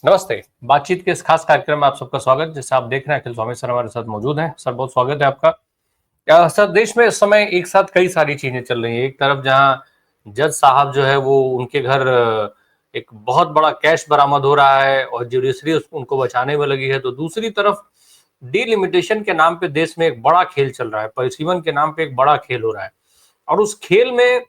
नमस्ते। बातचीत के इस खास कार्यक्रम में आप सबका स्वागत। जैसे आप देख रहे हैं, अखिल स्वामी सर हमारे साथ मौजूद हैं। सर, बहुत स्वागत है आपका। सर, देश में इस समय एक साथ कई सारी चीजें चल रही हैं। एक तरफ जहाँ जज साहब जो है वो उनके घर एक बहुत बड़ा कैश बरामद हो रहा है और जुडिशरी उनको बचाने में लगी है, तो दूसरी तरफ डीलिमिटेशन के नाम पे देश में एक बड़ा खेल चल रहा है। परिसीमन के नाम पे एक बड़ा खेल हो रहा है और उस खेल में,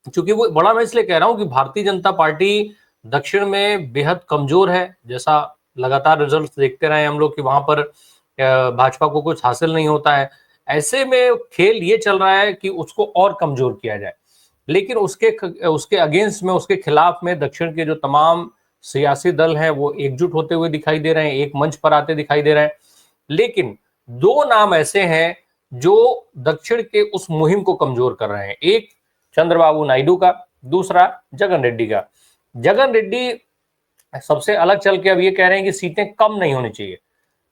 चूंकि वो बड़ा, मैं इसलिए कह रहा हूं कि भारतीय जनता पार्टी दक्षिण में बेहद कमजोर है। जैसा लगातार रिजल्ट देखते रहे हम लोग कि वहां पर भाजपा को कुछ हासिल नहीं होता है। ऐसे में खेल ये चल रहा है कि उसको और कमजोर किया जाए, लेकिन उसके उसके अगेंस्ट में, उसके खिलाफ में दक्षिण के जो तमाम सियासी दल हैं वो एकजुट होते हुए दिखाई दे रहे हैं, एक मंच पर आते दिखाई दे रहे हैं। लेकिन दो नाम ऐसे हैं जो दक्षिण के उस मुहिम को कमजोर कर रहे हैं। एक चंद्रबाबू नायडू का, दूसरा जगन रेड्डी का। जगन रेड्डी सबसे अलग चल के अब ये कह रहे हैं कि सीटें कम नहीं होनी चाहिए।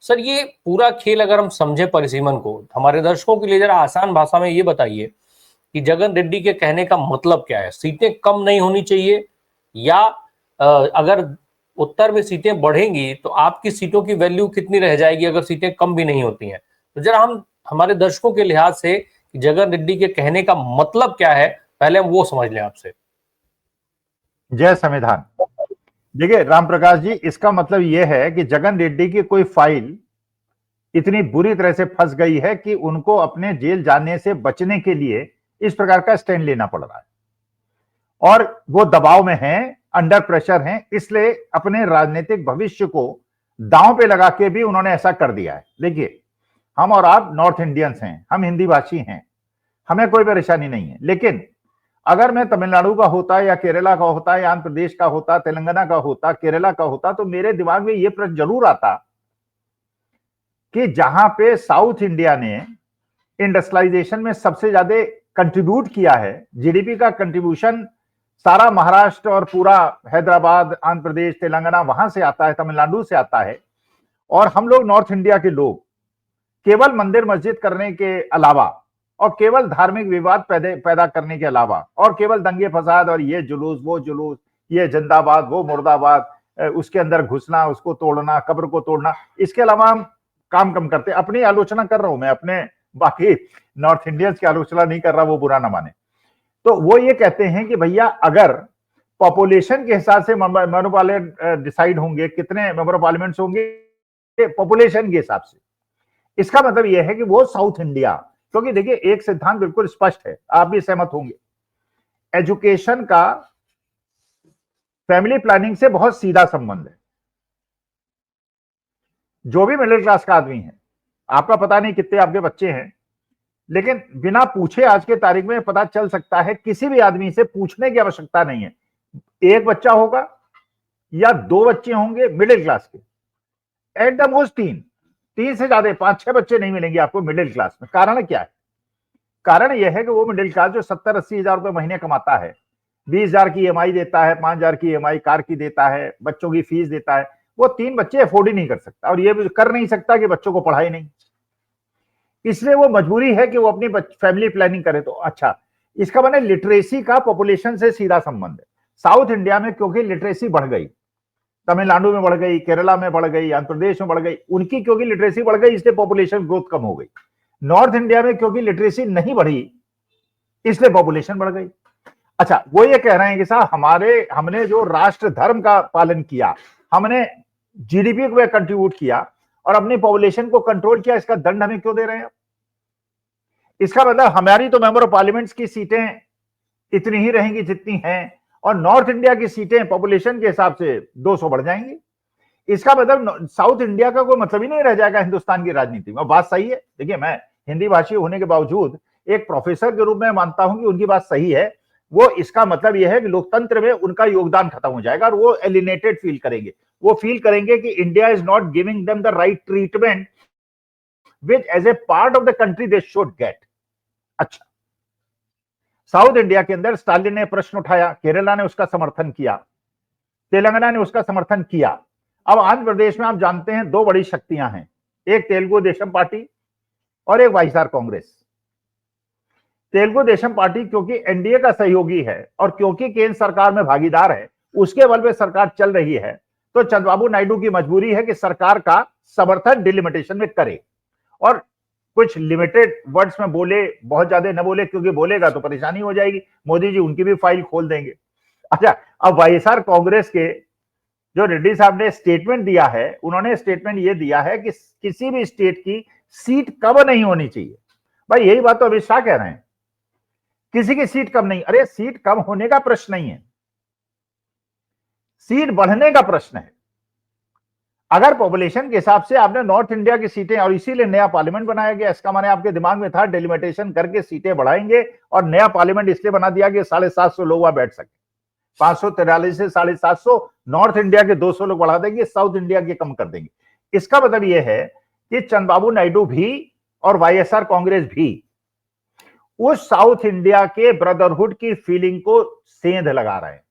सर, ये पूरा खेल अगर हम समझे परिसीमन को, हमारे दर्शकों के लिए जरा आसान भाषा में ये बताइए कि जगन रेड्डी के कहने का मतलब क्या है। सीटें कम नहीं होनी चाहिए या अगर उत्तर में सीटें बढ़ेंगी तो आपकी सीटों की वैल्यू कितनी रह जाएगी अगर सीटें कम भी नहीं होती हैं। तो जरा हम हमारे दर्शकों के लिहाज से जगन रेड्डी के कहने का मतलब क्या है, पहले हम वो समझ लें आपसे। जय संविधान। देखिए राम प्रकाश जी, इसका मतलब यह है कि जगन रेड्डी की कोई फाइल इतनी बुरी तरह से फंस गई है कि उनको अपने जेल जाने से बचने के लिए इस प्रकार का स्टैंड लेना पड़ रहा है और वो दबाव में हैं, अंडर प्रेशर हैं, इसलिए अपने राजनीतिक भविष्य को दांव पे लगा के भी उन्होंने ऐसा कर दिया है। देखिए, हम और आप नॉर्थ इंडियंस हैं, हम हिंदी भाषी हैं, हमें कोई परेशानी नहीं है। लेकिन अगर मैं तमिलनाडु का होता या केरला का होता या आंध्र प्रदेश का होता, तेलंगाना का होता, केरला का होता, तो मेरे दिमाग में यह प्रश्न जरूर आता कि जहां पे साउथ इंडिया ने इंडस्ट्रियलाइजेशन में सबसे ज्यादा कंट्रीब्यूट किया है, जीडीपी का कंट्रीब्यूशन सारा महाराष्ट्र और पूरा हैदराबाद, आंध्र प्रदेश, तेलंगाना वहां से आता है, तमिलनाडु से आता है, और हम लोग नॉर्थ इंडिया के लोग केवल मंदिर मस्जिद करने के अलावा और केवल धार्मिक विवाद पैदा करने के अलावा और केवल दंगे फसाद और ये जुलूस वो जुलूस, ये जिंदाबाद वो मुर्दाबाद, उसके अंदर घुसना, उसको तोड़ना, कब्र को तोड़ना, इसके अलावा हम काम कम करते। अपनी आलोचना कर रहा हूं मैं, अपने बाकी नॉर्थ इंडियंस की आलोचना नहीं कर रहा, वो बुरा ना माने। तो वो ये कहते हैं कि भैया अगर पॉपुलेशन के हिसाब से मेंबर पार्लियामेंट डिसाइड होंगे, कितने मेंबर ऑफ पार्लियामेंट होंगे पॉपुलेशन के हिसाब से, इसका मतलब यह है कि वो साउथ इंडिया, क्योंकि देखिए एक सिद्धांत बिल्कुल स्पष्ट है, आप भी सहमत होंगे, एजुकेशन का फैमिली प्लानिंग से बहुत सीधा संबंध है। जो भी मिडिल क्लास का आदमी है, आपका पता नहीं कितने आपके बच्चे हैं, लेकिन बिना पूछे आज के तारीख में पता चल सकता है, किसी भी आदमी से पूछने की आवश्यकता नहीं है। एक बच्चा होगा या दो बच्चे होंगे मिडिल क्लास के, एट द मोस्ट तीन से ज्यादा 5-6 बच्चे नहीं मिलेंगे आपको मिडिल क्लास में। कारण क्या है? कारण यह है कि वो मिडिल क्लास जो 70-80 हजार रुपए महीने कमाता है, 20 हजार की ईएमआई देता है, 5 हजार की ईएमआई कार की देता है, बच्चों की फीस देता है, वो 3 बच्चे अफोर्ड ही नहीं कर सकता और ये भी कर नहीं सकता कि बच्चों को पढ़ाई नहीं, इसलिए वो मजबूरी है कि वो अपनी फैमिली प्लानिंग करे। तो अच्छा, इसका माने लिटरेसी का पॉपुलेशन से सीधा संबंध है। साउथ इंडिया में क्योंकि लिटरेसी बढ़ गई, तमिलनाडु में बढ़ गई, केरला में बढ़ गई, आंध्र प्रदेश में बढ़ गई, उनकी क्योंकि लिटरेसी बढ़ गई इसलिए पॉपुलेशन ग्रोथ कम हो गई। नॉर्थ इंडिया में क्योंकि लिटरेसी नहीं बढ़ी इसलिए पॉपुलेशन बढ़ गई। अच्छा, वो ये कह रहे हैं कि साहब हमने जो राष्ट्र धर्म का पालन किया, हमने जीडीपी को कंट्रीब्यूट किया और अपनी पॉपुलेशन को कंट्रोल किया, इसका दंड हमें क्यों दे रहे हैं? इसका मतलब हमारी तो मेंबर ऑफ पार्लियामेंट की सीटें इतनी ही रहेंगी जितनी हैं और नॉर्थ इंडिया की सीटें पॉपुलेशन के हिसाब से 200 बढ़ जाएंगी। इसका मतलब साउथ इंडिया का कोई मतलब ही नहीं रह जाएगा हिंदुस्तान की राजनीति में। बात सही है। देखिए, मैं हिंदी भाषी होने के बावजूद एक प्रोफेसर के रूप में मानता हूं कि उनकी बात सही है। वो इसका मतलब यह है कि लोकतंत्र में उनका योगदान खत्म हो जाएगा और वो एलिनेटेड फील करेंगे। वो फील करेंगे कि India is not giving them the right treatment which as a part of the country they should get. अच्छा, साउथ इंडिया के अंदर स्टालिन ने प्रश्न उठाया, केरला ने उसका समर्थन किया, तेलंगाना ने उसका समर्थन किया। अब आंध्र प्रदेश में आप जानते हैं दो बड़ी शक्तियां हैं, एक तेलुगु देशम पार्टी और एक वाईएसआर कांग्रेस। तेलुगु देशम पार्टी क्योंकि एनडीए का सहयोगी है और क्योंकि केंद्र सरकार में भागीदार है, उसके बल पे सरकार चल रही है, तो चंद्रबाबू नायडू की मजबूरी है कि सरकार का समर्थन डिलिमिटेशन में करे और कुछ लिमिटेड वर्ड्स में बोले, बहुत ज्यादा न बोले, क्योंकि बोलेगा तो परेशानी हो जाएगी, मोदी जी उनकी भी फाइल खोल देंगे। अच्छा, अब वाईएसआर कांग्रेस के जो रेड्डी साहब ने स्टेटमेंट दिया है, उन्होंने स्टेटमेंट ये दिया है कि किसी भी स्टेट की सीट कम नहीं होनी चाहिए। भाई यही बात तो अमित शाह कह रहे हैं, किसी की सीट कम नहीं। अरे सीट कम होने का प्रश्न नहीं है, सीट बढ़ने का प्रश्न है। अगर पॉपुलेशन के हिसाब से आपने नॉर्थ इंडिया की सीटें, और इसीलिए नया पार्लियामेंट बनाया गया, इसका माने आपके दिमाग में था डिलिमिटेशन करके सीटें बढ़ाएंगे, और नया पार्लियामेंट इसलिए बना दिया कि 750 लोग वहां बैठ सके। 543 से 750 नॉर्थ इंडिया के 200 लोग बढ़ा देंगे, साउथ इंडिया के कम कर देंगे। इसका मतलब यह है कि चंद्रबाबू नायडू भी और वाईएसआर कांग्रेस भी उस साउथ इंडिया के ब्रदरहुड की फीलिंग को सेंध लगा रहे हैं।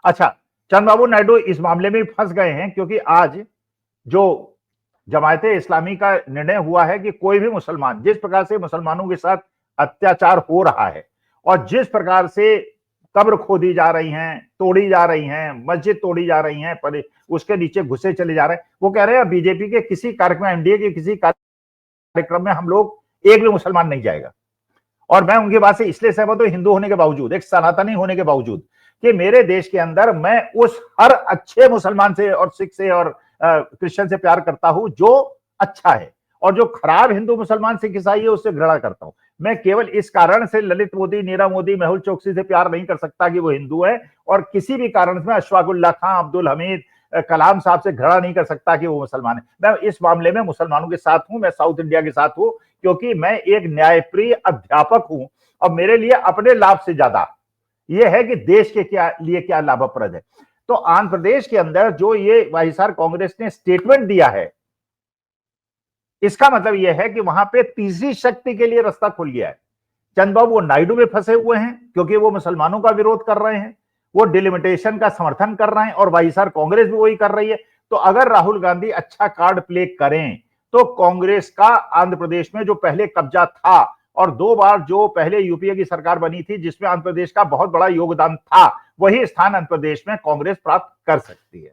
अच्छा, चंद्रबाबू नायडू इस मामले में फंस गए हैं, क्योंकि आज जो जमायते इस्लामी का निर्णय हुआ है कि कोई भी मुसलमान, जिस प्रकार से मुसलमानों के साथ अत्याचार हो रहा है और जिस प्रकार से कब्र खोदी जा रही हैं, तोड़ी जा रही हैं, मस्जिद तोड़ी जा रही हैं, पर उसके नीचे घुसे चले जा रहे हैं, वो कह रहे हैं बीजेपी के किसी कार्यक्रम, एनडीए के किसी कार्यक्रम में हम लोग एक भी मुसलमान नहीं जाएगा। और मैं उनकी बात से इसलिए सहमत हूं, हिंदू होने के बावजूद, एक सनातनी होने के बावजूद, कि मेरे देश के अंदर मैं उस हर अच्छे मुसलमान से और सिख से और क्रिश्चियन से प्यार करता हूं जो अच्छा है, और जो खराब हिंदू मुसलमान सिख ईसाई है उससे घृणा करता हूं। मैं केवल इस कारण से ललित मोदी, नीरव मोदी, मेहुल चोकसी से प्यार नहीं कर सकता कि वो हिंदू है, और किसी भी कारण से अशफाकुल्ला खां, अब्दुल हमीद, कलाम साहब से घृणा नहीं कर सकता कि वो मुसलमान है। मैं इस मामले में मुसलमानों के साथ हूं, मैं साउथ इंडिया के साथ हूं, क्योंकि मैं एक न्यायप्रिय अध्यापक हूं, और मेरे लिए अपने लाभ से ज्यादा यह है कि देश के लिए क्या लाभप्रद है। तो आंध्र प्रदेश के अंदर जो ये वाईएसआर कांग्रेस ने स्टेटमेंट दिया है, इसका मतलब यह है कि वहां पे तीसरी शक्ति के लिए रास्ता खुल गया है। चंद्रबाबू नायडू में फंसे हुए हैं, क्योंकि वो मुसलमानों का विरोध कर रहे हैं, वो डिलिमिटेशन का समर्थन कर रहे हैं, और वाईएसआर कांग्रेस भी वही कर रही है। तो अगर राहुल गांधी अच्छा कार्ड प्ले करें तो कांग्रेस का आंध्र प्रदेश में जो पहले कब्जा था, और 2 बार जो पहले यूपीए की सरकार बनी थी जिसमें आंध्र प्रदेश का बहुत बड़ा योगदान था, वही स्थान आंध्र प्रदेश में कांग्रेस प्राप्त कर सकती है।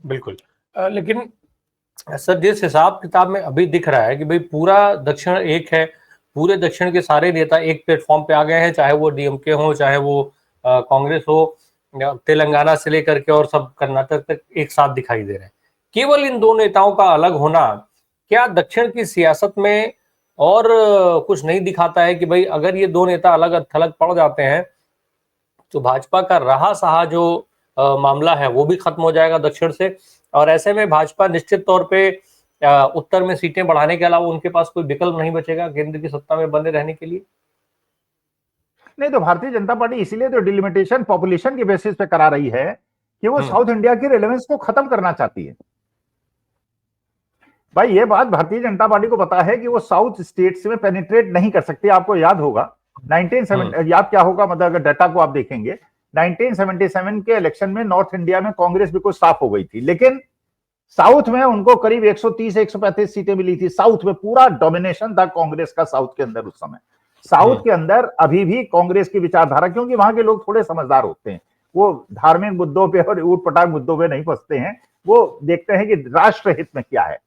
बिल्कुल। लेकिन सर, जिस हिसाब किताब में अभी दिख रहा है कि भाई पूरा दक्षिण एक है, पूरे दक्षिण के सारे नेता एक प्लेटफॉर्म पे आ गए हैं, चाहे वो डीएमके हो, चाहे वो कांग्रेस हो, तेलंगाना से लेकर के और सब कर्नाटक तक एक साथ दिखाई दे रहे हैं। केवल इन 2 नेताओं का अलग होना क्या दक्षिण की सियासत में और कुछ नहीं दिखाता है कि भाई अगर ये 2 नेता अलग थलग पड़ जाते हैं तो भाजपा का रहा सहा जो मामला है वो भी खत्म हो जाएगा दक्षिण से, और ऐसे में भाजपा निश्चित तौर पे उत्तर में सीटें बढ़ाने के अलावा उनके पास कोई विकल्प नहीं बचेगा केंद्र की सत्ता में बने रहने के लिए? नहीं तो भारतीय जनता पार्टी इसीलिए तो डिलिमिटेशन पॉपुलेशन के बेसिस पे करा रही है कि वो साउथ इंडिया की रिलेवेंस को खत्म करना चाहती है। भाई ये बात भारतीय जनता पार्टी को पता है कि वो साउथ स्टेट्स में पेनिट्रेट नहीं कर सकती। आपको याद होगा 1970, याद क्या होगा, मतलब अगर डाटा को आप देखेंगे 1977 के इलेक्शन में नॉर्थ इंडिया में कांग्रेस बिल्कुल साफ हो गई थी, लेकिन साउथ में उनको करीब 130-135 सीटें मिली थी। साउथ में पूरा डोमिनेशन था कांग्रेस का साउथ के अंदर। उस समय साउथ के अंदर अभी भी कांग्रेस की विचारधारा, क्योंकि वहां के लोग थोड़े समझदार होते हैं, वो धार्मिक मुद्दों पे और ऊट पटांग मुद्दों पे नहीं फंसते हैं, वो देखते हैं कि राष्ट्र हित में क्या है।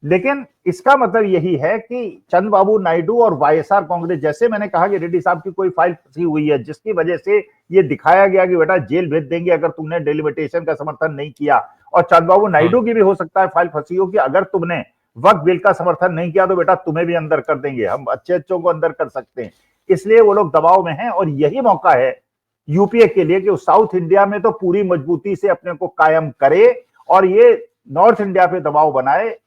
लेकिन इसका मतलब यही है कि चंद्रबाबू नायडू और वाईएसआर कांग्रेस, जैसे मैंने कहा कि रेड्डी साहब की कोई फाइल फंसी हुई है जिसकी वजह से ये दिखाया गया कि बेटा जेल भेज देंगे अगर तुमने डिलिमिटेशन का समर्थन नहीं किया, और चंद्रबाबू नायडू की भी हो सकता है फाइल फंसी हो कि अगर तुमने वक्फ बिल का समर्थन नहीं किया तो बेटा तुम्हें भी अंदर कर देंगे, हम अच्छे अच्छों को अंदर कर सकते हैं। इसलिए वो लोग दबाव में हैं, और यही मौका है यूपीए के लिए कि साउथ इंडिया में तो पूरी मजबूती से अपने को कायम करे, और ये नॉर्थ इंडिया पे दबाव बनाए,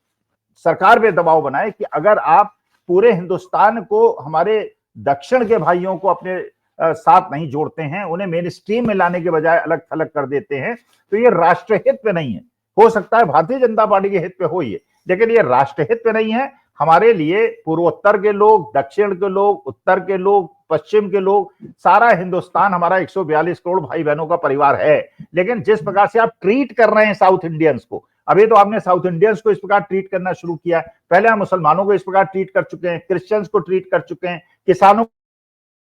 सरकार पे दबाव बनाए कि अगर आप पूरे हिंदुस्तान को, हमारे दक्षिण के भाइयों को अपने साथ नहीं जोड़ते हैं, उन्हें मेन स्ट्रीम में लाने के बजाय अलग थलग कर देते हैं, तो ये राष्ट्र हित पे नहीं है। हो सकता है भारतीय जनता पार्टी के हित पे हो ये, लेकिन ये राष्ट्र हित पे नहीं है। हमारे लिए पूर्वोत्तर के लोग, दक्षिण के लोग, उत्तर के लोग, पश्चिम के लोग, सारा हिंदुस्तान हमारा 142 करोड़ भाई बहनों का परिवार है। लेकिन जिस प्रकार से आप ट्रीट कर रहे हैं साउथ इंडियंस को, अभी तो आपने साउथ इंडियंस को इस प्रकार ट्रीट करना शुरू किया है, पहले हम मुसलमानों को इस प्रकार ट्रीट कर चुके हैं, क्रिश्चियंस को ट्रीट कर चुके हैं, किसानों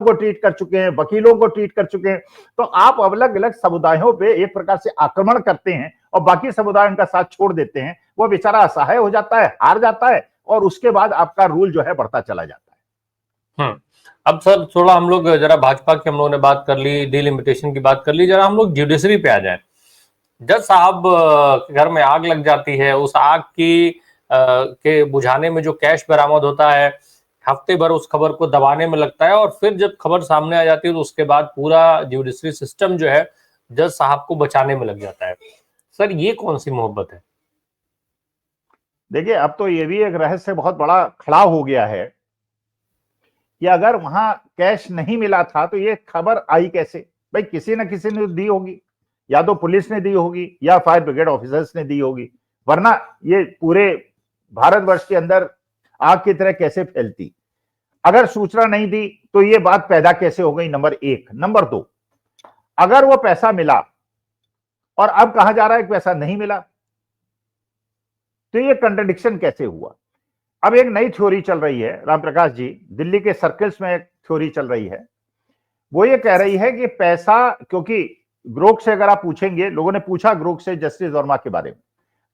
को ट्रीट कर चुके हैं, वकीलों को ट्रीट कर चुके हैं। तो आप अलग अलग समुदायों पे एक प्रकार से आक्रमण करते हैं और बाकी समुदाय उनका साथ छोड़ देते हैं। वो बेचारा असहाय हो जाता है, हार जाता है, और उसके बाद आपका रूल जो है बढ़ता चला जाता है। अब सर थोड़ा हम लोग जरा भाजपा की हम लोगों ने बात कर ली, डिलिमिटेशन की बात कर ली, जरा हम लोग जुडिशरी पे आ जाए। जज साहब घर में आग लग जाती है, उस आग की के बुझाने में जो कैश बरामद होता है, हफ्ते भर उस खबर को दबाने में लगता है, और फिर जब खबर सामने आ जाती है तो उसके बाद पूरा जुडिशरी सिस्टम जो है जज साहब को बचाने में लग जाता है। सर ये कौन सी मोहब्बत है? देखिए, अब तो ये भी एक रहस्य बहुत बड़ा खड़ा हो गया है कि अगर वहां कैश नहीं मिला था तो ये खबर आई कैसे? भाई किसी ना किसी ने दी होगी, या तो पुलिस ने दी होगी या फायर ब्रिगेड ऑफिसर्स ने दी होगी, वरना ये पूरे भारतवर्ष के अंदर आग की तरह कैसे फैलती? अगर सूचना नहीं दी तो ये बात पैदा कैसे हो गई? नंबर एक। नंबर दो, अगर वो पैसा मिला और अब कहा जा रहा है कि पैसा नहीं मिला, तो ये कंट्रडिक्शन कैसे हुआ? अब एक नई थ्योरी चल रही है, राम प्रकाश जी, दिल्ली के सर्कल्स में एक थ्योरी चल रही है। वो ये कह रही है कि पैसा, क्योंकि ग्रोक से अगर आप पूछेंगे, लोगों ने पूछा ग्रोक से जस्टिस वर्मा के बारे में,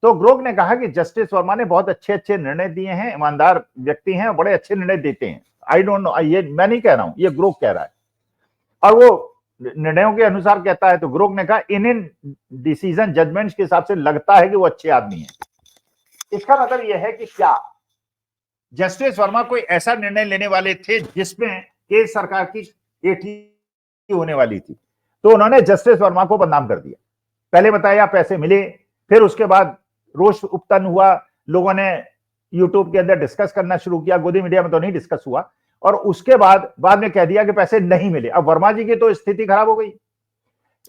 तो ग्रोक ने कहा कि जस्टिस वर्मा ने बहुत अच्छे अच्छे निर्णय दिए हैं, ईमानदार व्यक्ति हैं, बड़े अच्छे निर्णय देते हैं। आई डोंट नो, ये मैं नहीं कह रहा हूं, ये ग्रोक कह रहा है, और वो निर्णयों के अनुसार कहता है। तो ग्रोक ने कहा इन डिसीजन जजमेंट्स के हिसाब से लगता है कि वो अच्छे आदमी हैं। इसका मतलब यह है कि क्या जस्टिस वर्मा कोई ऐसा निर्णय लेने वाले थे जिसमें केंद्र सरकार की एटी होने वाली थी, तो उन्होंने जस्टिस वर्मा को बदनाम कर दिया। पहले बताया पैसे मिले, फिर उसके बाद रोष उत्पन्न हुआ, लोगों ने यूट्यूब के अंदर डिस्कस करना शुरू किया, गोदी मीडिया में तो नहीं डिस्कस हुआ, और उसके बाद में कह दिया कि पैसे नहीं मिले। अब वर्मा जी की तो स्थिति खराब हो गई।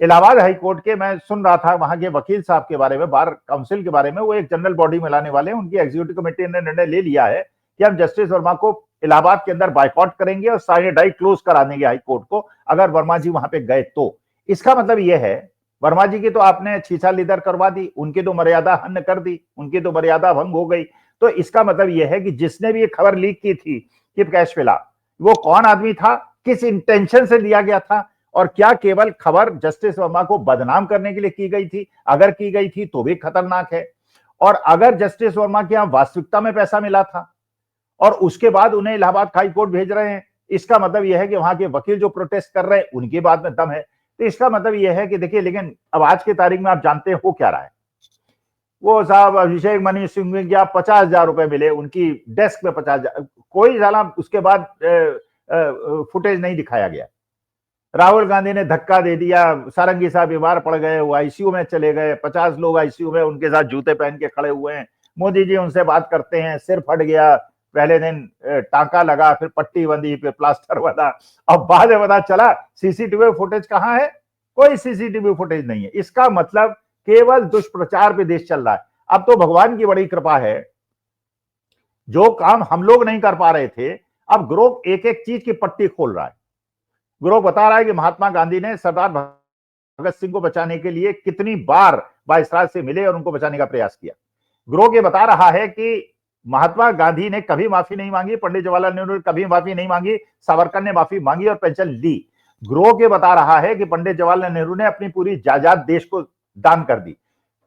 इलाहाबाद हाई कोर्ट के, मैं सुन रहा था वहां के वकील साहब के बारे में, बार काउंसिल के बारे में, वो एक जनरल बॉडी में लाने वाले हैं, उनकी एग्जीक्यूटिव कमेटी ने निर्णय ले लिया है कि हम जस्टिस वर्मा को इलाहाबाद के अंदर बाइकआउट करेंगे और साइने डाई क्लोज करा देंगे हाई कोर्ट को, अगर वर्मा जी वहां पे गए तो। इसका मतलब यह है, वर्मा जी की तो आपने छीछा लीदर करवा दी, उनकी तो मर्यादा हन्न कर दी, उनकी तो मर्यादा भंग हो गई। तो इसका मतलब यह है कि जिसने भी ये खबर लीक की थी कि कैश मिला, वो कौन आदमी था, किस इंटेंशन से लिया गया था, और क्या केवल खबर जस्टिस वर्मा को बदनाम करने के लिए की गई थी? अगर की गई थी तो भी खतरनाक है। और अगर जस्टिस वर्मा के यहां वास्तविकता में पैसा मिला था और उसके बाद उन्हें इलाहाबाद हाई कोर्ट भेज रहे हैं, इसका मतलब यह है कि वहां के वकील जो प्रोटेस्ट कर रहे हैं उनकी बात में दम है। तो इसका मतलब यह है कि देखिए, लेकिन अब आज की तारीख में आप जानते हैं हो क्या रहा है। वो साहब अभिषेक मनु सिंह क्या 50,000 रुपए मिले उनकी डेस्क में, 50,000, कोई साला उसके बाद फुटेज नहीं दिखाया गया। राहुल गांधी ने धक्का दे दिया, सारंगी साहब बीमार पड़ गए, वो आईसीयू में चले गए, 50 लोग आईसीयू में उनके साथ जूते पहन के खड़े हुए हैं। मोदी जी उनसे बात करते हैं, सिर फट गया, पहले दिन टांका लगा, फिर पट्टी बंधी, फिर प्लास्टर बंधा, अब बाद में पता चला सीसीटीवी फुटेज कहां है? कोई सीसीटीवी फुटेज नहीं है। इसका मतलब केवल दुष्प्रचार पे देश चल रहा है। अब तो भगवान की बड़ी कृपा है, जो काम हम लोग नहीं कर पा रहे थे, अब ग्रोक एक एक चीज की पट्टी खोल रहा है। ग्रोक बता रहा है कि महात्मा गांधी ने सरदार भगत सिंह को बचाने के लिए कितनी बार वायसराय से मिले और उनको बचाने का प्रयास किया। ग्रोक ये बता रहा है कि महात्मा गांधी ने कभी माफी नहीं मांगी, पंडित जवाहरलाल नेहरू ने कभी माफी नहीं मांगी, सावरकर ने माफी मांगी और पेंशन ली। ग्रोक ये बता रहा है कि पंडित जवाहरलाल नेहरू ने अपनी पूरी जायदाद देश को दान कर दी।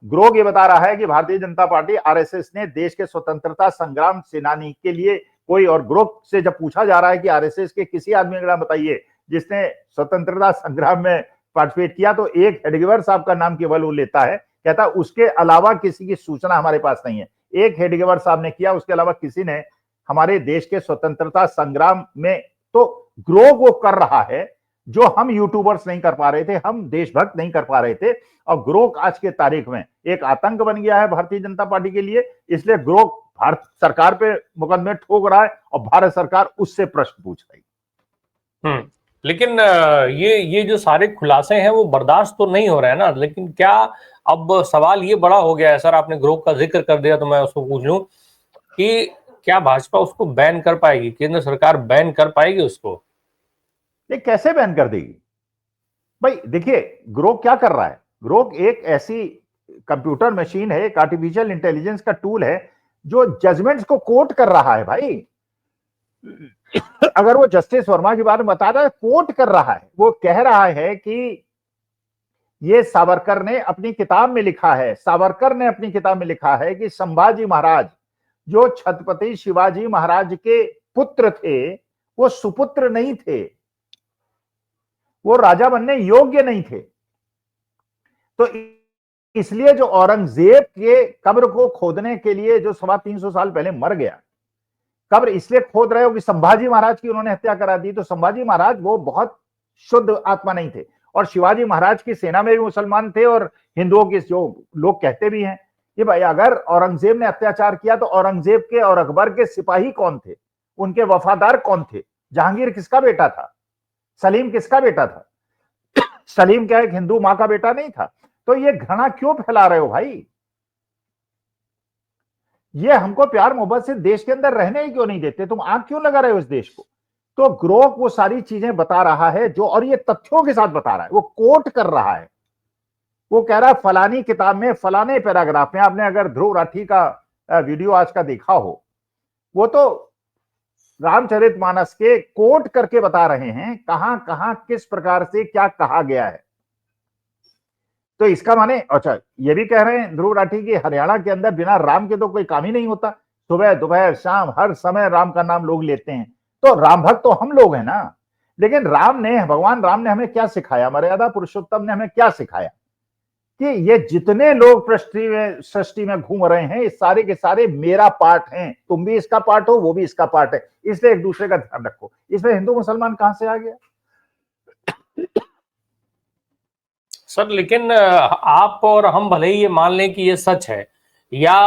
ग्रोक ये बता रहा है कि भारतीय जनता पार्टी आरएसएस ने देश के स्वतंत्रता संग्राम सेनानी के लिए कोई, और ग्रोक से जब पूछा जा रहा है कि आरएसएस के किसी आदमी का नाम बताइए जिसने स्वतंत्रता संग्राम में पार्टिसिपेट किया, तो एक हेडगेवर साहब का नाम केवल वो लेता है, कहता उसके अलावा किसी की सूचना हमारे पास नहीं है। एक हेडगेवर साहब ने किया, उसके अलावा किसी ने हमारे देश के स्वतंत्रता संग्राम में। तो ग्रोक वो कर रहा है जो हम यूट्यूबर्स नहीं कर पा रहे थे, हम देशभक्त नहीं कर पा रहे थे, और ग्रोक आज के तारीख में एक आतंक बन गया है भारतीय जनता पार्टी के लिए। इसलिए ग्रोक भारत सरकार पे मुकदमे ठोक रहा है और भारत सरकार उससे प्रश्न पूछ रही। लेकिन ये जो सारे खुलासे हैं वो बर्दाश्त तो नहीं हो रहे हैं ना। लेकिन क्या अब सवाल ये बड़ा हो गया है सर, आपने ग्रोक का जिक्र कर दिया तो मैं उसको पूछ लूं कि क्या भाजपा उसको बैन कर पाएगी, केंद्र सरकार बैन कर पाएगी उसको? ये कैसे बैन कर देगी भाई? देखिए, ग्रोक क्या कर रहा है, ग्रोक एक ऐसी कंप्यूटर मशीन है, एक आर्टिफिशियल इंटेलिजेंस का टूल है जो जजमेंट्स को कोट कर रहा है भाई। अगर वो जस्टिस वर्मा की बात बता रहा है, कोट कर रहा है, वो कह रहा है कि ये सावरकर ने अपनी किताब में लिखा है, सावरकर ने अपनी किताब में लिखा है कि संभाजी महाराज जो छत्रपति शिवाजी महाराज के पुत्र थे, वो सुपुत्र नहीं थे, वो राजा बनने योग्य नहीं थे। तो इसलिए जो औरंगजेब के कब्र को खोदने के लिए जो 350 साल पहले मर गया, कब्र इसलिए खोद रहे हो कि संभाजी महाराज की उन्होंने हत्या करा दी। तो संभाजी महाराज वो बहुत शुद्ध आत्मा नहीं थे, और शिवाजी महाराज की सेना में भी मुसलमान थे, और हिंदुओं के जो लोग कहते भी हैं कि भाई अगर औरंगजेब ने अत्याचार किया तो औरंगजेब के और अकबर के सिपाही कौन थे, उनके वफादार कौन थे? जहांगीर किसका बेटा था? सलीम किसका बेटा था? सलीम क्या एक हिंदू मां का बेटा नहीं था? तो ये घृणा क्यों फैला रहे हो भाई? ये हमको प्यार मोहब्बत से देश के अंदर रहने ही क्यों नहीं देते? तुम आंख क्यों लगा रहे हो इस देश को? तो ग्रोक वो सारी चीजें बता रहा है जो, और ये तथ्यों के साथ बता रहा है, वो कोट कर रहा है। वो कह रहा है फलानी किताब में फलाने पैराग्राफ में, आपने अगर ध्रुव राठी का वीडियो आज का देखा हो, वो तो रामचरितमानस के कोट करके बता रहे हैं कहां कहां किस प्रकार से क्या कहा गया है। तो इसका माने, अच्छा ये भी कह रहे हैं ध्रुव राठी की हरियाणा के अंदर बिना राम के तो कोई काम ही नहीं होता, सुबह दोपहर शाम हर समय राम का नाम लोग लेते हैं। तो राम भक्त तो हम लोग हैं ना, लेकिन भगवान राम ने हमें क्या सिखाया? मर्यादा पुरुषोत्तम ने हमें क्या सिखाया? कि ये जितने लोग सृष्टि में घूम रहे हैं, ये सारे के सारे मेरा पार्ट हैं, तुम भी इसका पार्ट हो, वो भी इसका पार्ट है, इसलिए एक दूसरे का ध्यान रखो। इसमें हिंदू मुसलमान कहां से आ गया? सर लेकिन आप और हम भले ही ये मान लें कि ये सच है, या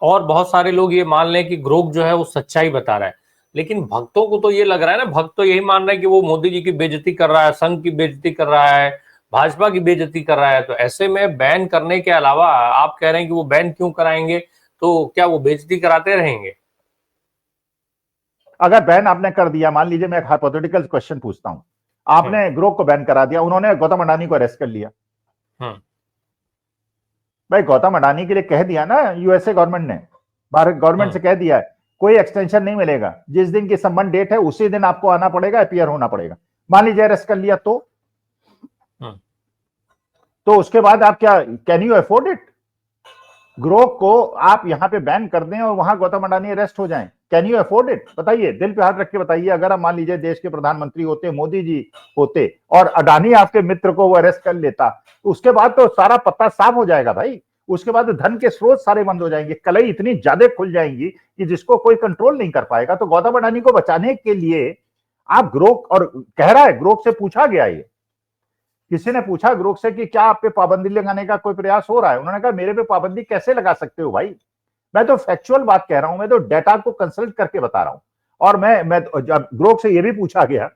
और बहुत सारे लोग ये मान लें कि ग्रोक जो है वो सच्चाई बता रहा है, लेकिन भक्तों को तो ये लग रहा है ना, भक्त तो यही मान रहे हैं कि वो मोदी जी की बेइज्जती कर रहा है, संघ की बेइज्जती कर रहा है, भाजपा की बेइज्जती कर रहा है। तो ऐसे में बैन करने के अलावा आप कह रहे हैं कि वो बैन क्यों कराएंगे? तो क्या वो बेइज्जती कराते रहेंगे? अगर बैन आपने कर दिया, मान लीजिए मैं एक हाइपोथेटिकल क्वेश्चन पूछता हूं, आपने ग्रोक को बैन करा दिया, उन्होंने गौतम अडानी को अरेस्ट कर लिया, भाई गौतम अडानी के लिए कह दिया ना यूएसए गवर्नमेंट ने, भारत गवर्नमेंट से कह दिया है कोई एक्सटेंशन नहीं मिलेगा, जिस दिन की संबंध डेट है उसी दिन आपको आना पड़ेगा, अपीयर होना पड़ेगा। मान लीजिए अरेस्ट कर लिया तो उसके बाद आप क्या, can you afford it? Grok को आप यहां पे बैन कर दें और वहां गौतम अडानी अरेस्ट हो जाएं, कैन यू अफोर्ड इट? बताइए, दिल पे हाथ रख के बताइए, अगर आप मान लीजिए देश के प्रधानमंत्री होते, मोदी जी होते, और अडानी आपके मित्र को वो अरेस्ट कर लेता, तो उसके बाद तो सारा पत्ता साफ हो जाएगा भाई। उसके बाद धन के स्रोत सारे बंद हो जाएंगे, कलई इतनी ज्यादा खुल जाएंगी कि जिसको कोई कंट्रोल नहीं कर पाएगा। तो गौतम अडानी को बचाने के लिए आप ग्रोक, और कह रहा है ग्रोक से पूछा गया, ये किसी ने पूछा ग्रोक से कि क्या आप पे पाबंदी लगाने का कोई प्रयास हो रहा है? उन्होंने कहा मेरे पे पाबंदी कैसे लगा सकते हो भाई, मैं तो फैक्चुअल बात कह रहा हूं, मैं तो डेटा को कंसल्ट करके बता रहा हूं। और मैं जब ग्रोक से ये भी पूछा गया,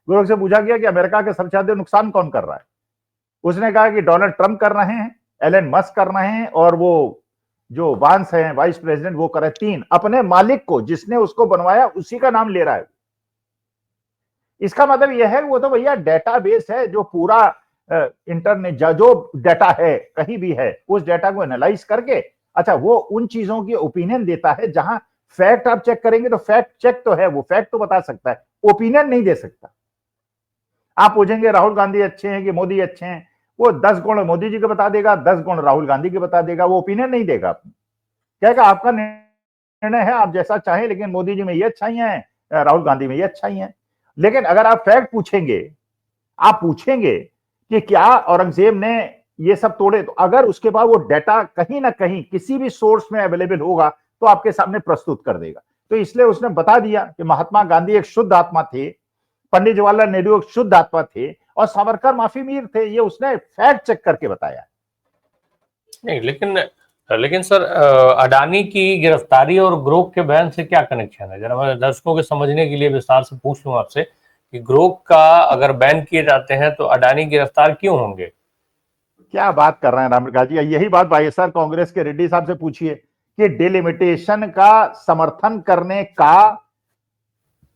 ग्रोक से पूछा गया कि अमेरिका के सबसे ज्यादा नुकसान कौन कर रहा है, उसने कहा कि डोनाल्ड ट्रंप कर रहे हैं, एलन मस्क कर रहे हैं, और वो जो वांस है वाइस प्रेसिडेंट वो कर रहे हैं। 3 अपने मालिक को, जिसने उसको बनवाया उसी का नाम ले रहा है। इसका मतलब यह है वो तो भैया डेटाबेस है, जो पूरा इंटरनेट जो डाटा है कहीं भी है, उस डाटा को एनालाइज करके, अच्छा वो उन चीजों की ओपिनियन देता है। जहां फैक्ट आप चेक करेंगे तो फैक्ट चेक तो है, वो फैक्ट तो बता सकता है, ओपिनियन नहीं दे सकता। आप पूछेंगे राहुल गांधी अच्छे हैं कि मोदी अच्छे हैं, वो 10 गुण मोदी जी के बता देगा, 10 गुण राहुल गांधी के बता देगा, वो ओपिनियन नहीं देगा। कहेगा आपका निर्णय है, आप जैसा चाहें, लेकिन मोदी जी में ये अच्छाइयां हैं, राहुल गांधी में ये अच्छाइयां हैं। लेकिन अगर आप फैक्ट पूछेंगे, आप पूछेंगे कि क्या औरंगजेब ने ये सब तोड़े, तो अगर उसके बाद वो डाटा कहीं ना कहीं किसी भी सोर्स में अवेलेबल होगा तो आपके सामने प्रस्तुत कर देगा। तो इसलिए उसने बता दिया कि महात्मा गांधी एक शुद्ध आत्मा थे, पंडित जवाहरलाल नेहरू एक शुद्ध आत्मा थे, और सावरकर माफी मीर थे। ये उसने फैक्ट चेक करके बताया। नहीं, लेकिन सर अडानी की गिरफ्तारी और ग्रोक के बयान से क्या कनेक्शन है? जरा मैं दर्शकों के समझने के लिए विस्तार से पूछ लूं आपसे कि ग्रोक का अगर बैन किए जाते हैं तो अडानी गिरफ्तार क्यों होंगे? क्या बात कर रहे हैं रामप्रकाश जी, यही बात वाईएसआर कांग्रेस के रेड्डी साहब से पूछिए कि डिलिमिटेशन का समर्थन करने का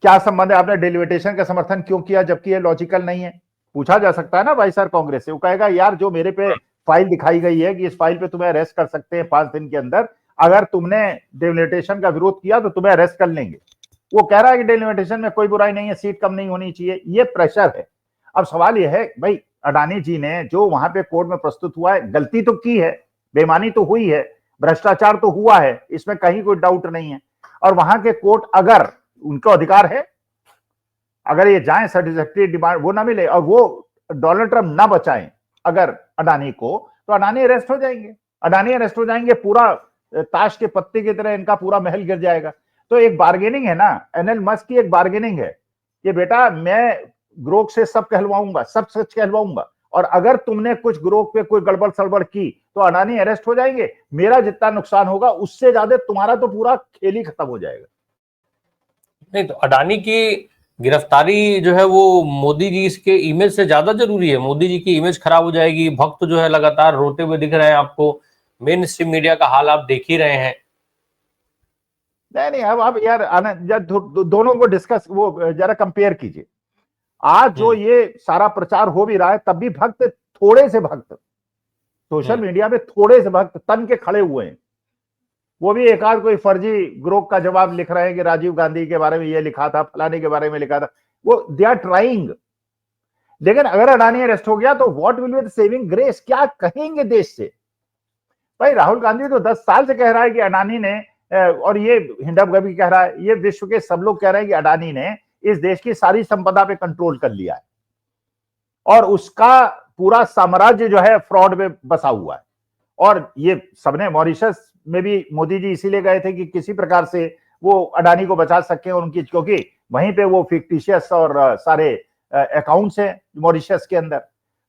क्या संबंध है, आपने डिलिमिटेशन का समर्थन क्यों किया जबकि ये लॉजिकल नहीं है? पूछा जा सकता है ना वाईएसआर कांग्रेस से। वो कहेगा यार जो मेरे पे फाइल दिखाई गई है कि इस फाइल पे तुम्हें अरेस्ट कर सकते हैं 5 दिन के अंदर, अगर तुमने डिलिमिटेशन का विरोध किया तो तुम्हें अरेस्ट कर लेंगे। वो कह रहा है कि डेलिमिटेशन में कोई बुराई नहीं है, सीट कम नहीं होनी चाहिए, ये प्रेशर है। अब सवाल ये है भाई, अडानी जी ने जो वहां पे कोर्ट में प्रस्तुत हुआ है, गलती तो की है, बेईमानी तो हुई है, भ्रष्टाचार तो हुआ है, इसमें कहीं कोई डाउट नहीं है। और वहां के कोर्ट, अगर उनको अधिकार है, अगर ये जाए सर्टिफिकेट डिमांड वो ना मिले और वो डोनाल्ड ट्रंप ना बचाएं अगर अडानी को, तो अडानी अरेस्ट हो जाएंगे। अडानी अरेस्ट हो जाएंगे, पूरा ताश के पत्ते की तरह इनका पूरा महल गिर जाएगा। तो एक बार्गेनिंग है ना, एलन मस्क की एक बार्गेनिंग है कि बेटा मैं ग्रोक से सब कहलवाऊंगा, सब सच कहलवाऊंगा, और अगर तुमने कुछ ग्रोक पे कोई गड़बड़ सड़बड़ की तो अडानी अरेस्ट हो जाएंगे, मेरा जितना नुकसान होगा उससे ज्यादा तुम्हारा तो पूरा खेल ही खत्म हो जाएगा। नहीं तो अडानी की गिरफ्तारी जो है वो मोदी जी के इमेज से ज्यादा जरूरी है। मोदी जी की इमेज खराब हो जाएगी, भक्त जो है लगातार रोते हुए दिख रहे हैं आपको, मेन स्ट्रीम मीडिया का हाल आप देख ही रहे हैं। नहीं, अब यार आनंद, दोनों को डिस्कस, वो जरा कंपेयर कीजिए। आज जो ये सारा प्रचार हो भी रहा है, तब भी भक्त, थोड़े से भक्त सोशल मीडिया में, थोड़े से भक्त तन के खड़े हुए हैं। वो भी एक आध कोई फर्जी ग्रोक का जवाब लिख रहे हैं कि राजीव गांधी के बारे में ये लिखा था, फलाने के बारे में लिखा था, वो दे आर ट्राइंग। लेकिन अगर अडानी अरेस्ट हो गया तो what will be the saving grace, क्या कहेंगे देश से? भाई राहुल गांधी तो 10 साल से कह रहा है कि अडानी ने, और ये हिंडप भी कह रहा है, ये विश्व के सब लोग कह रहे हैं कि अडानी ने इस देश की सारी संपदा पे कंट्रोल कर लिया है और उसका पूरा साम्राज्य जो है फ्रॉड में बसा हुआ है। और ये सबने, मॉरिशस में भी मोदी जी इसीलिए गए थे कि किसी प्रकार से वो अडानी को बचा सके उनकी, क्योंकि वहीं पे वो फिक्टिशियस और सारे अकाउंट्स हैं मॉरिशस के अंदर।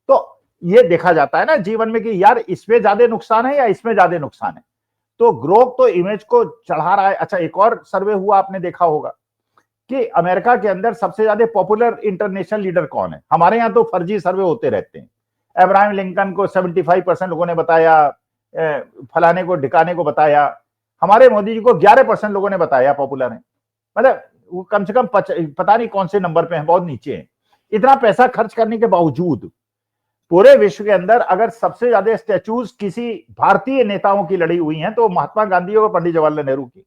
तो ये देखा जाता है ना जीवन में कि यार इसमें ज्यादा नुकसान है या इसमें ज्यादा नुकसान है। तो ग्रोक तो इमेज को चढ़ा रहा है। अच्छा, एक और सर्वे हुआ, आपने देखा होगा कि अमेरिका के अंदर सबसे ज्यादा पॉपुलर इंटरनेशनल लीडर कौन है। हमारे यहाँ तो फर्जी सर्वे होते रहते हैं। अब्राहम लिंकन को 75% लोगों ने बताया, फलाने को ढिकाने को बताया। हमारे मोदी जी को 11% लोगों ने बताया पॉपुलर है। मतलब वो कम से कम पता नहीं कौन से नंबर पे है, बहुत नीचे है। इतना पैसा खर्च करने के बावजूद पूरे विश्व के अंदर अगर सबसे ज्यादा स्टैचूज किसी भारतीय नेताओं की लड़ी हुई हैं तो महात्मा गांधी और पंडित जवाहरलाल नेहरू की।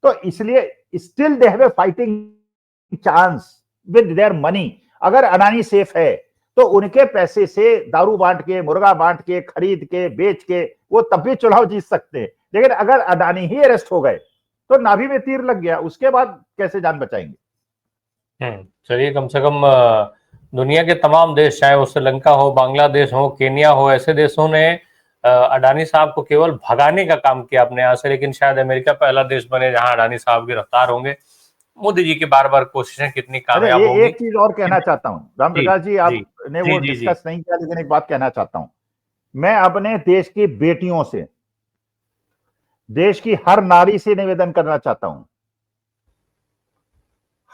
तो इसलिए still they have a fighting chance with their money. अगर अडानी सेफ है तो उनके पैसे से दारू बांट के, मुर्गा बांट के, खरीद के, बेच के वो तब भी चुनाव जीत सकते हैं। लेकिन अगर अडानी ही अरेस्ट हो गए तो नाभि में तीर लग गया, उसके बाद कैसे जान बचाएंगे? चलिए, कम से कम दुनिया के तमाम देश, चाहे वो श्रीलंका हो, बांग्लादेश हो, केन्या हो, ऐसे देशों ने अडानी साहब को केवल भगाने का काम किया अपने यहाँ से। लेकिन शायद अमेरिका पहला देश बने जहां अडानी साहब गिरफ्तार होंगे। मोदी जी की बार बार कोशिशें कितनी कामयाब होंगी। एक चीज और कहना चाहता हूं राम प्रकाश जी, आपने वो डिस्कस नहीं किया, लेकिन एक बात कहना चाहता हूं। मैं अपने देश की बेटियों से, देश की हर नारी से निवेदन करना चाहता हूं,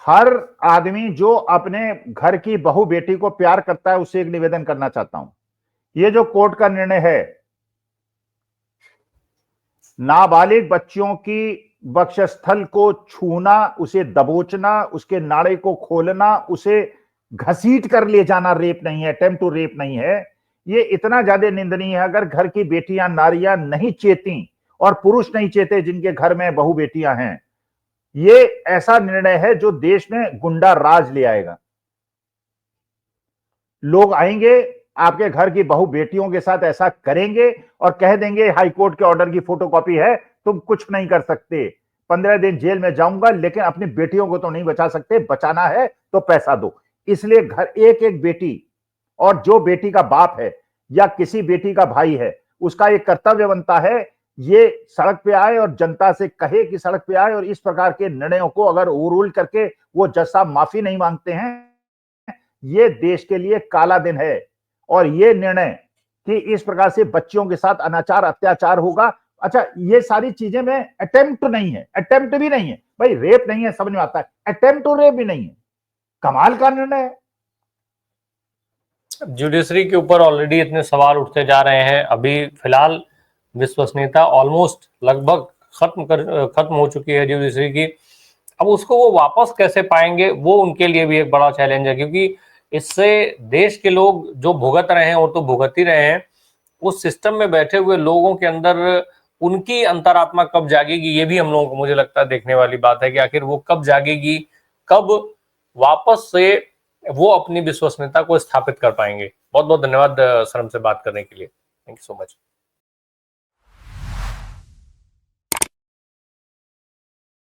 हर आदमी जो अपने घर की बहू बेटी को प्यार करता है उससे एक निवेदन करना चाहता हूं। ये जो कोर्ट का निर्णय है, नाबालिग बच्चियों की वक्षस्थल को छूना, उसे दबोचना, उसके नाड़े को खोलना, उसे घसीट कर ले जाना रेप नहीं है, अटेम्प्ट टू रेप नहीं है। ये इतना ज्यादा निंदनीय है। अगर घर की बेटियां, नारियां नहीं चेती और पुरुष नहीं चेते जिनके घर में बहू बेटियां हैं, ये ऐसा निर्णय है जो देश में गुंडा राज ले आएगा। लोग आएंगे आपके घर की बहू बेटियों के साथ ऐसा करेंगे और कह देंगे हाईकोर्ट के ऑर्डर की फोटोकॉपी है, तुम कुछ नहीं कर सकते, 15 दिन जेल में जाऊंगा, लेकिन अपनी बेटियों को तो नहीं बचा सकते, बचाना है तो पैसा दो। इसलिए घर, एक एक बेटी, और जो बेटी का बाप है या किसी बेटी का भाई है, उसका एक कर्तव्य बनता है ये सड़क पे आए और जनता से कहे कि सड़क पे आए, और इस प्रकार के निर्णयों को अगर ओवररूल करके वो जज साहब माफी नहीं मांगते हैं, ये देश के लिए काला दिन है। और ये निर्णय कि इस प्रकार से बच्चियों के साथ अनाचार, अत्याचार होगा, अच्छा ये सारी चीजें में अटेम्प्ट नहीं है, अटेम्प्ट भी नहीं है भाई, रेप नहीं है समझ में आता है, अटेम्प्ट टू रेप भी नहीं है। कमाल का निर्णय है। जुडिशरी के ऊपर ऑलरेडी इतने सवाल उठते जा रहे हैं। अभी फिलहाल विश्वसनीयता ऑलमोस्ट लगभग खत्म हो चुकी है जुडिशरी की। अब उसको वो वापस कैसे पाएंगे, वो उनके लिए भी एक बड़ा चैलेंज है, क्योंकि इससे देश के लोग जो भुगत रहे हैं वो तो भुगत ही रहे हैं, उस सिस्टम में बैठे हुए लोगों के अंदर उनकी अंतरात्मा कब जागेगी, ये भी हम लोगों को मुझे लगता है देखने वाली बात है कि आखिर वो कब जागेगी, कब वापस से वो अपनी विश्वसनीयता को स्थापित कर पाएंगे। बहुत बहुत धन्यवाद सर हमसे बात करने के लिए। Thank you so much.